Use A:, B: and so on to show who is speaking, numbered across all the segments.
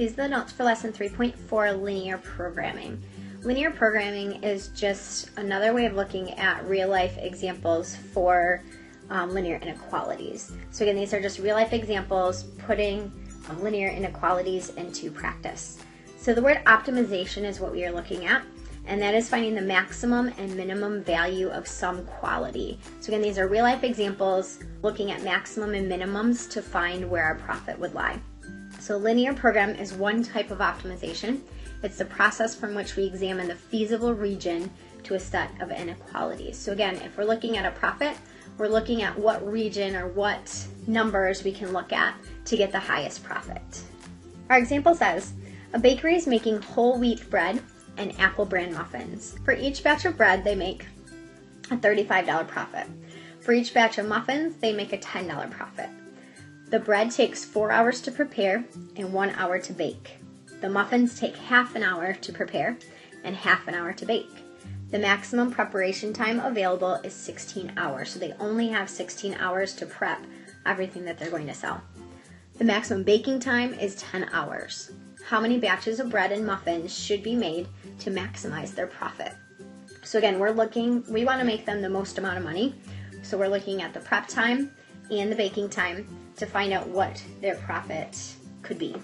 A: These are the notes for lesson 3.4, linear programming. Linear programming is just another way of looking at real-life examples for linear inequalities. So again, these are just real-life examples putting linear inequalities into practice. So the word optimization is what we are looking at, and that is finding the maximum and minimum value of some quality. So again, these are real-life examples looking at maximum and minimums to find where our profit would lie. So linear program is one type of optimization. It's the process from which we examine the feasible region to a set of inequalities. So again, if we're looking at a profit, we're looking at what region or what numbers we can look at to get the highest profit. Our example says, a bakery is making whole wheat bread and apple bran muffins. For each batch of bread, they make a $35 profit. For each batch of muffins, they make a $10 profit. The bread takes 4 hours to prepare and 1 hour to bake. The muffins take half an hour to prepare and half an hour to bake. The maximum preparation time available is 16 hours, so they only have 16 hours to prep everything that they're going to sell. The maximum baking time is 10 hours. How many batches of bread and muffins should be made to maximize their profit? So again, we want to make them the most amount of money, so we're looking at the prep time and the baking time to find out what their profit could be.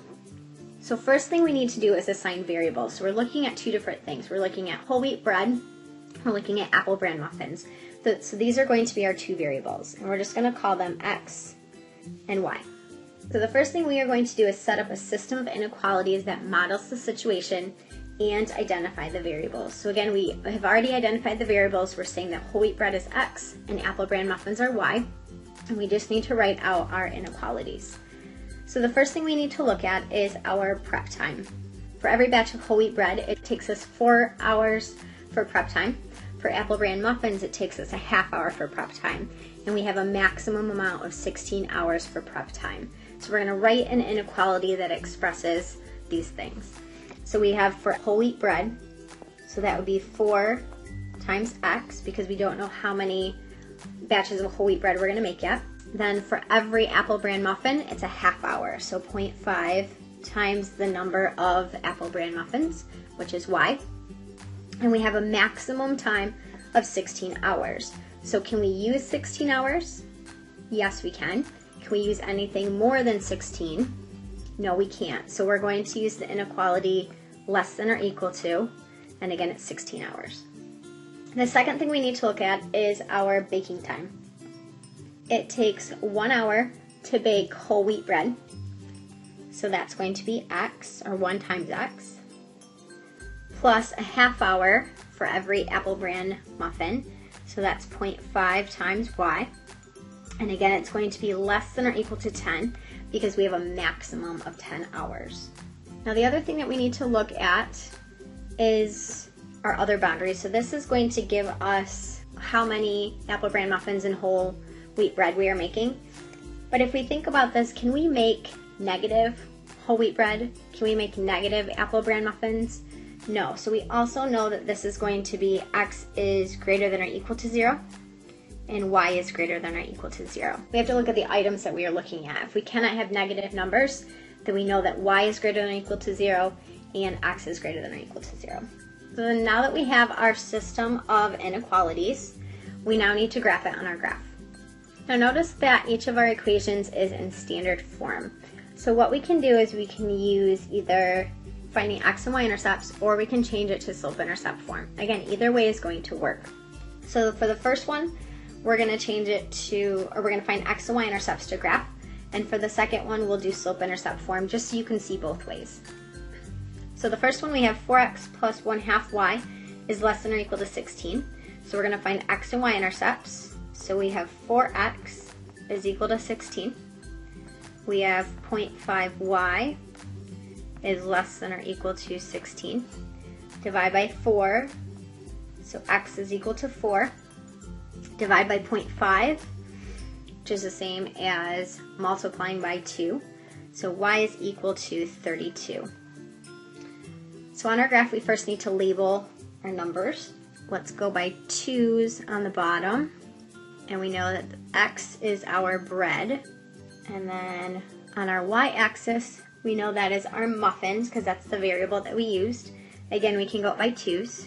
A: So first thing we need to do is assign variables. So we're looking at two different things. We're looking at whole wheat bread, we're looking at apple bran muffins. So these are going to be our two variables, and we're just going to call them X and Y. So the first thing we are going to do is set up a system of inequalities that models the situation and identify the variables. So again, we have already identified the variables. We're saying that whole wheat bread is X and apple bran muffins are Y. And we just need to write out our inequalities. So the first thing we need to look at is our prep time. For every batch of whole wheat bread, it takes us 4 hours for prep time. For apple bran muffins, it takes us a half hour for prep time. And we have a maximum amount of 16 hours for prep time. So we're going to write an inequality that expresses these things. So we have for whole wheat bread, so that would be 4 times X, because we don't know how many batches of whole wheat bread we're going to make yet. Then for every apple bran muffin, it's a half hour, so 0.5 times the number of apple bran muffins, which is Y. And we have a maximum time of 16 hours. So can we use 16 hours? Yes, we can. Can we use anything more than 16? No, we can't. So we're going to use the inequality less than or equal to, and again, it's 16 hours. The second thing we need to look at is our baking time. It takes 1 hour to bake whole wheat bread. So that's going to be X, or 1 times X, plus a half hour for every apple bran muffin. So that's 0.5 times Y. And again, it's going to be less than or equal to 10 because we have a maximum of 10 hours. Now the other thing that we need to look at is our other boundaries. So this is going to give us how many apple bran muffins and whole wheat bread we are making. But if we think about this, can we make negative whole wheat bread? Can we make negative apple bran muffins? No. So we also know that this is going to be X is greater than or equal to 0 and Y is greater than or equal to 0. We have to look at the items that we are looking at. If we cannot have negative numbers, then we know that Y is greater than or equal to 0 and X is greater than or equal to 0. So then now that we have our system of inequalities, we now need to graph it on our graph. Now notice that each of our equations is in standard form. So what we can do is we can use either finding X and Y intercepts, or we can change it to slope-intercept form. Again, either way is going to work. So for the first one, we're going to change it to, or we're going to find X and Y intercepts to graph. And for the second one, we'll do slope-intercept form just so you can see both ways. So the first one, we have 4x plus 1/2 y is less than or equal to 16. So we're going to find X and Y intercepts. So we have 4x is equal to 16. We have 0.5y is less than or equal to 16. Divide by 4, so x is equal to 4. Divide by 0.5, which is the same as multiplying by 2. So y is equal to 32. So on our graph, we first need to label our numbers. Let's go by 2's on the bottom. And we know that x is our bread. And then on our y-axis, We know that is our muffins because that's the variable that we used. Again, we can go up by 2's.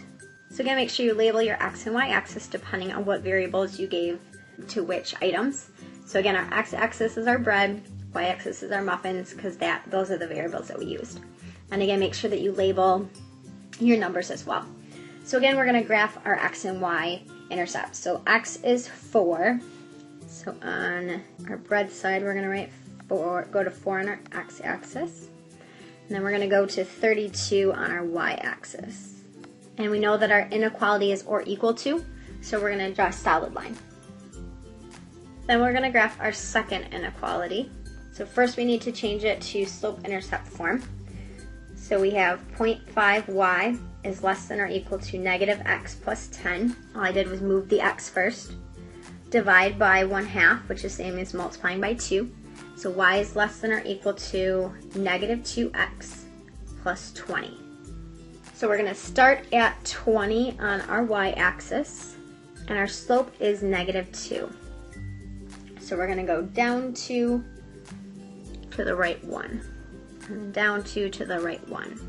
A: So again, make sure you label your x and y axis depending on what variables you gave to which items. So again, our x-axis is our bread, y-axis is our muffins, because those are the variables that we used. And again, make sure that you label your numbers as well. So again, we're going to graph our x and y intercepts. So x is 4. So on our bread side, we're going to write 4, go to 4 on our x-axis. And then we're going to go to 32 on our y-axis. And we know that our inequality is or equal to, so we're going to draw a solid line. Then we're going to graph our second inequality. So first we need to change it to slope-intercept form. So we have 0.5y is less than or equal to negative x plus 10. All I did was move the x first. Divide by 1/2, which is the same as multiplying by 2. So y is less than or equal to negative 2x plus 20. So we're going to start at 20 on our y-axis, and our slope is negative 2. So we're going to go down 2 to the right 1, and down 2 to the right 1.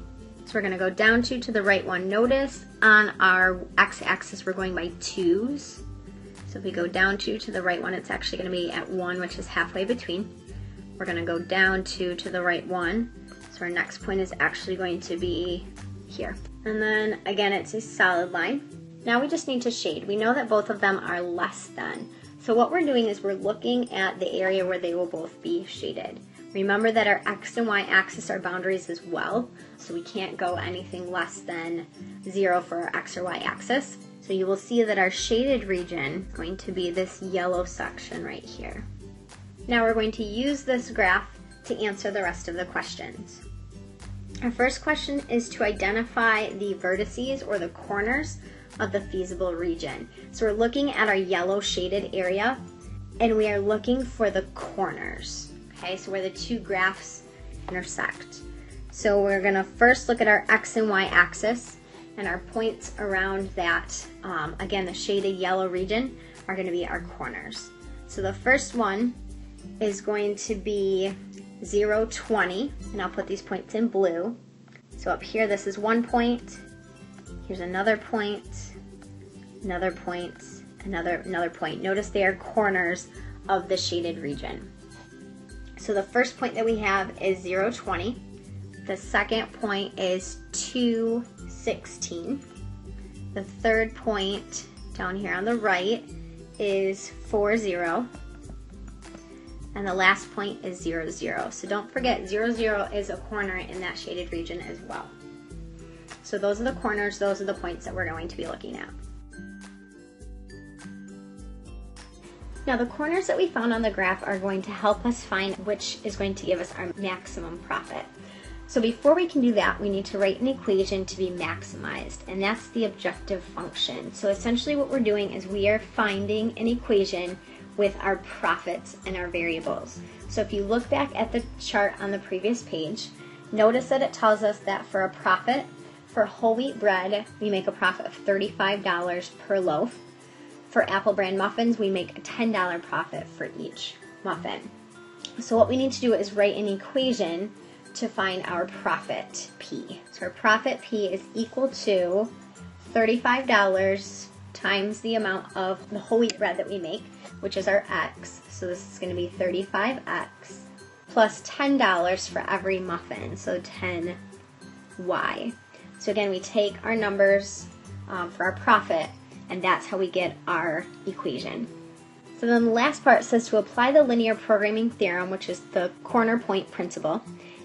A: So we're going to go down 2 to the right 1. Notice on our x-axis we're going by 2's. So if we go down 2 to the right 1, it's actually going to be at 1, which is halfway between. We're going to go down 2 to the right 1. So our next point is actually going to be here. And then again, it's a solid line. Now we just need to shade. We know that both of them are less than. So what we're doing is we're looking at the area where they will both be shaded. Remember that our x and y axis are boundaries as well, so we can't go anything less than 0 for our x or y axis. So you will see that our shaded region is going to be this yellow section right here. Now we're going to use this graph to answer the rest of the questions. Our first question is to identify the vertices or the corners of the feasible region. So we're looking at our yellow shaded area and we are looking for the corners. Okay, so where the two graphs intersect. So we're going to first look at our x and y axis, and our points around that, again the shaded yellow region, are going to be our corners. So the first one is going to be 0, 20, and I'll put these points in blue. So up here, this is 1 point, here's another point, another point, another point. Notice they are corners of the shaded region. So the first point that we have is 0, 20. The second point is 2, 16. The third point down here on the right is 4, 0. And the last point is 0, 0. So don't forget 0, 0 is a corner in that shaded region as well. So those are the corners, those are the points that we're going to be looking at. Now the corners that we found on the graph are going to help us find which is going to give us our maximum profit. So before we can do that, we need to write an equation to be maximized, and that's the objective function. So essentially what we're doing is we are finding an equation with our profits and our variables. So if you look back at the chart on the previous page, notice that it tells us that for a profit, for whole wheat bread, we make a profit of $35 per loaf. For Apple brand muffins, we make a $10 profit for each muffin. So what we need to do is write an equation to find our profit P. So our profit P is equal to $35 times the amount of the whole wheat bread that we make, which is our X. So this is going to be 35X plus $10 for every muffin, so 10Y. So again, we take our numbers for our profit, and that's how we get our equation. So then the last part says to apply the linear programming theorem, which is the corner point principle,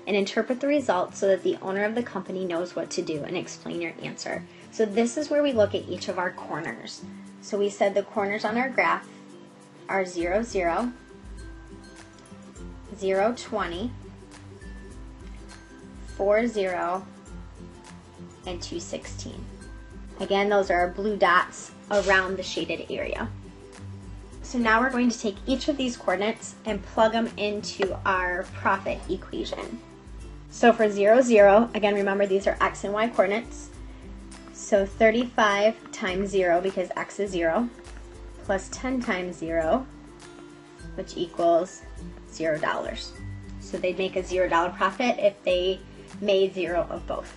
A: and interpret the results so that the owner of the company knows what to do, and explain your answer. So this is where we look at each of our corners. So we said the corners on our graph are 0, 0, 0, 20, 4, 0, and 2, 16. Again, those are our blue dots around the shaded area. So now we're going to take each of these coordinates and plug them into our profit equation. So for 0, 0, again remember these are x and y coordinates. So 35 times 0, because x is 0, plus 10 times 0, which equals $0. So they'd make a $0 profit if they made 0 of both.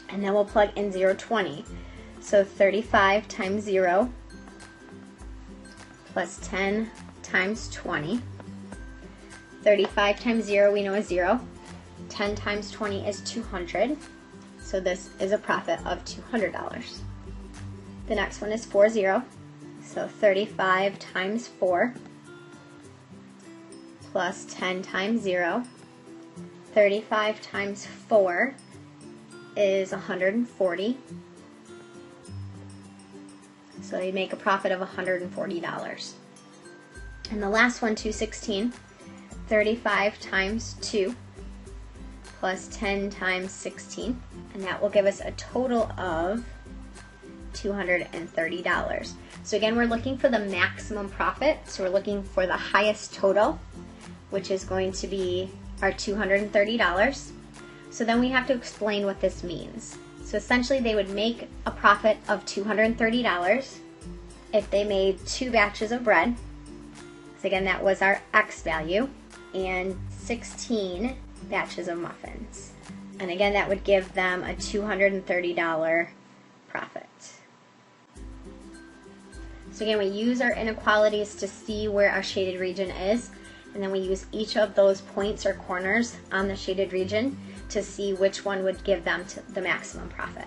A: And then we'll plug in 0.20. So 35 times 0 plus 10 times 20. 35 times 0 we know is 0. 10 times 20 is 200. So this is a profit of $200. The next one is 40. So 35 times 4 plus 10 times 0. 35 times 4 is 140. So you make a profit of $140. And the last one, 216. 35 times 2 plus 10 times 16. And that will give us a total of $230. So again, we're looking for the maximum profit. So we're looking for the highest total, which is going to be our $230. So then we have to explain what this means. So essentially they would make a profit of $230 if they made 2 batches of bread. So again, that was our X value, and 16 batches of muffins. And again, that would give them a $230 profit. So again, we use our inequalities to see where our shaded region is, and then we use each of those points or corners on the shaded region to see which one would give them the maximum profit.